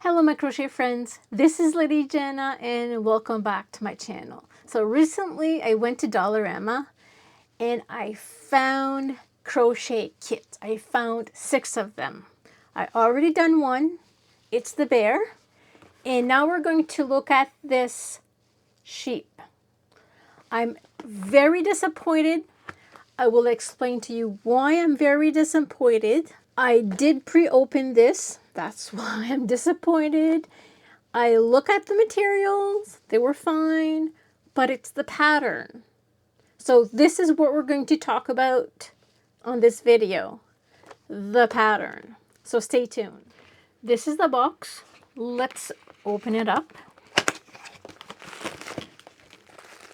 Hello my crochet friends, this is Lady Jenna and welcome back to my channel. So recently I went to Dollarama and I found crochet kits. I found 6 of them. I already done one, it's the bear, and now we're going to look at this sheep. I'm very disappointed. I will explain to you why I'm very disappointed. I did pre-open this. That's why I'm disappointed. I look at the materials. They were fine, but it's the pattern. So this is what we're going to talk about on this video. The pattern. So stay tuned. This is the box. Let's open it up.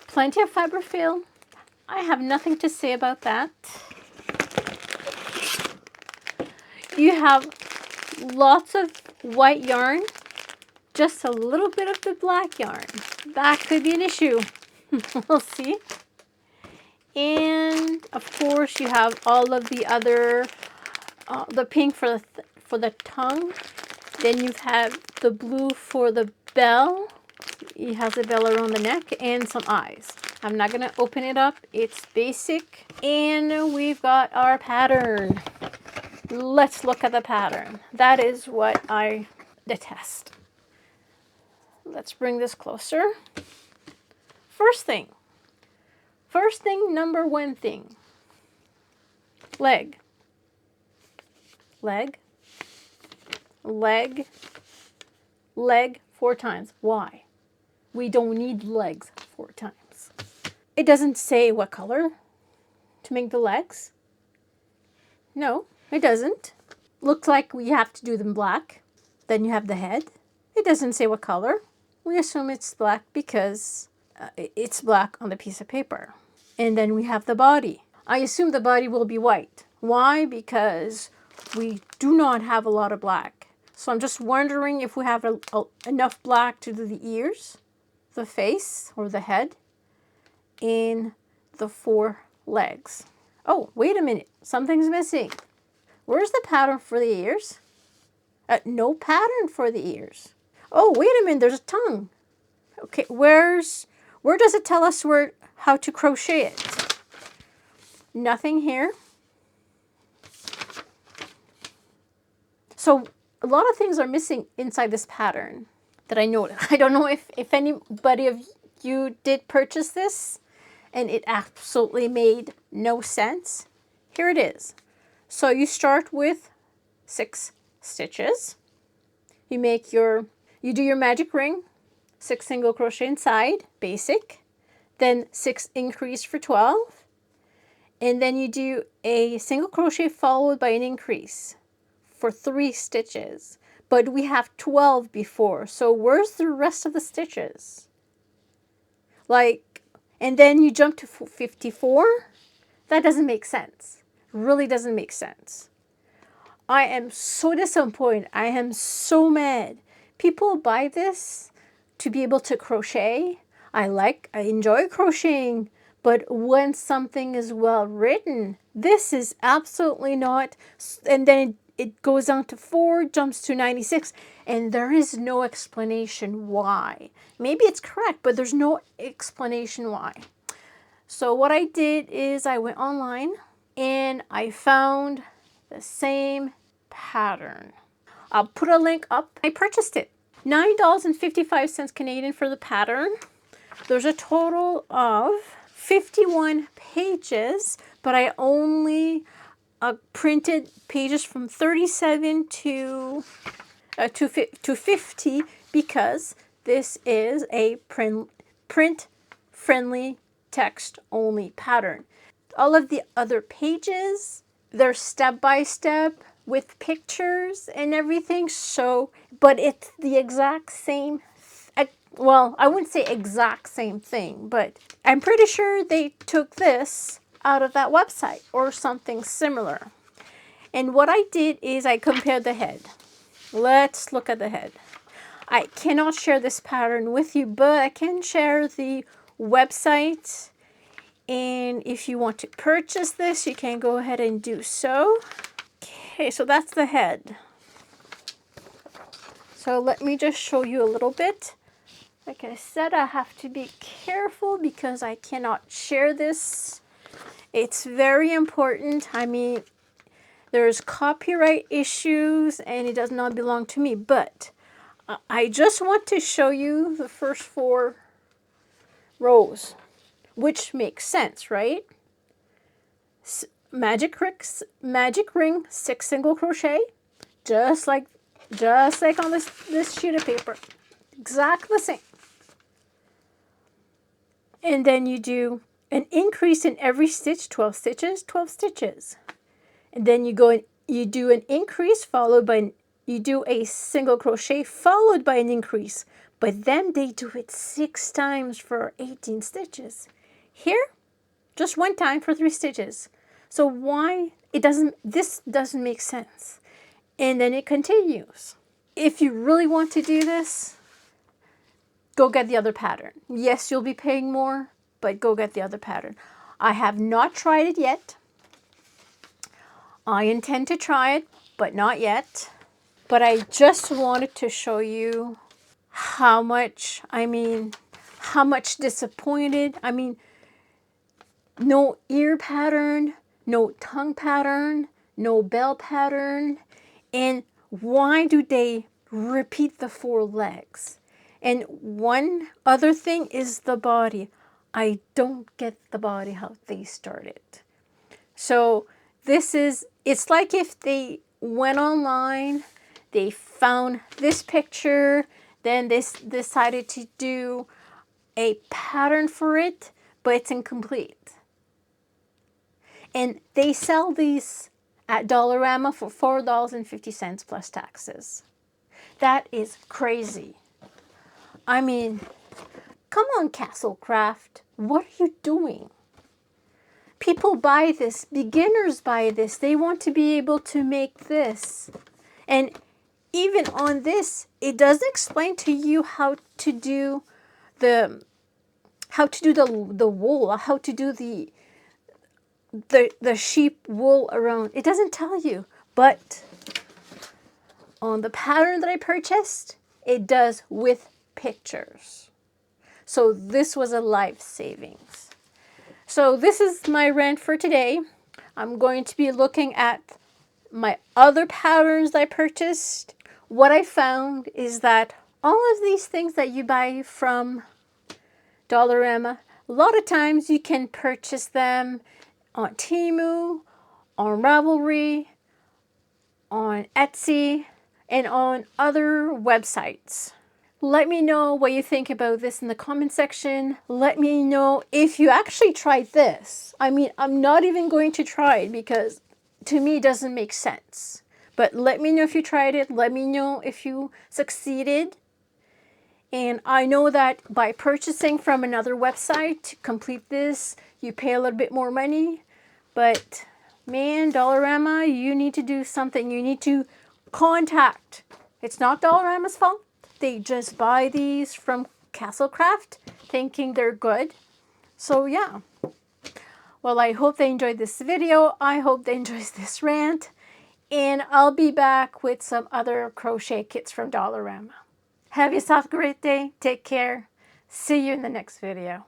Plenty of fiber fill. I have nothing to say about that. You have lots of white yarn, just a little bit of the black yarn. That could be an issue. We'll see. And of course you have all of the other, the pink for the tongue. Then you have the blue for the bell. It has a bell around the neck and some eyes. I'm not going to open it up. It's basic. And we've got our pattern. Let's look at the pattern. That is what I detest. Let's bring this closer. First thing, number one thing. Leg. Leg. Leg. Leg 4 times. Why? We don't need legs 4 times. It doesn't say what color to make the legs. No, it doesn't. Looks like we have to do them black. Then you have the head. It doesn't say what color. We assume it's black because it's black on the piece of paper. And then we have the body. I assume the body will be white. Why? Because we do not have a lot of black. So I'm just wondering if we have enough black to do the ears, the face or the head, and the 4 legs. Oh, wait a minute. Something's missing. Where's the pattern for the ears? No pattern for the ears. Oh, wait a minute. There's a tongue. Okay, where does it tell us how to crochet it? Nothing here. So a lot of things are missing inside this pattern that I noticed. I don't know if anybody of you did purchase this and it absolutely made no sense. Here it is. So you start with 6 stitches. You do your magic ring, 6 single crochet inside, basic, then 6 increase for 12, and then you do a single crochet followed by an increase for 3 stitches. But we have 12 before, so where's the rest of the stitches? And then you jump to 54? That doesn't make sense. Really doesn't make sense. I am so disappointed. I am so mad. People buy this to be able to crochet. I enjoy crocheting, but when something is well written, this is absolutely not. And then it goes down to 4, jumps to 96, and there is no explanation why. Maybe it's correct, but there's no explanation why. So what I did is I went online and I found the same pattern. I'll put a link up. I purchased it. $9.55 Canadian for the pattern. There's a total of 51 pages, but I only printed pages from 37 to 50 because this is a print-friendly text-only pattern. All of the other pages, they're step-by-step with pictures and everything, but it's the exact same, well, I wouldn't say exact same thing, but I'm pretty sure they took this out of that website or something similar. And what I did is I compared the head. Let's look at the head. I cannot share this pattern with you, but I can share the website. And if you want to purchase this, you can go ahead and do so. Okay, so that's the head. So let me just show you a little bit. Like I said, I have to be careful because I cannot share this. It's very important. I mean, there's copyright issues and it does not belong to me, but I just want to show you the first 4 rows, which makes sense, right? Magic ring, 6 single crochet, just like on this sheet of paper, exactly the same. And then you do an increase in every stitch, 12 stitches, 12 stitches. And then you go and you do an increase followed by, you do a single crochet followed by an increase. But then they do it 6 times for 18 stitches. Here, just 1 time for 3 stitches. So why this doesn't make sense. And then it continues. If you really want to do this, go get the other pattern. Yes, you'll be paying more, but go get the other pattern. I have not tried it yet. I intend to try it, but not yet. But I just wanted to show you how much disappointed. I mean, no ear pattern, no tongue pattern, no bell pattern. And why do they repeat the 4 legs? And one other thing is the body. I don't get the body how they started. So it's like if they went online, they found this picture, then they decided to do a pattern for it, but it's incomplete. And they sell these at Dollarama for $4.50 plus taxes. That is crazy. I mean, come on, Castlecraft. What are you doing? People buy this. Beginners buy this. They want to be able to make this. And even on this, it doesn't explain to you how to do the wool, how to do the sheep wool around. It doesn't tell you. But on the pattern that I purchased, it does with pictures. So this was a life savings. So this is my rant for today. I'm going to be looking at my other patterns that I purchased. What I found is that all of these things that you buy from Dollarama, a lot of times you can purchase them on Temu, on Ravelry, on Etsy, and on other websites. Let me know what you think about this in the comment section. Let me know if you actually tried this. I mean, I'm not even going to try it because to me it doesn't make sense. But let me know if you tried it. Let me know if you succeeded. And I know that by purchasing from another website to complete this, you pay a little bit more money. But man, Dollarama, you need to do something. You need to contact. It's not Dollarama's fault. They just buy these from Castlecraft thinking they're good. So yeah. Well, I hope they enjoyed this video. I hope they enjoyed this rant. And I'll be back with some other crochet kits from Dollarama. Have yourself a great day. Take care. See you in the next video.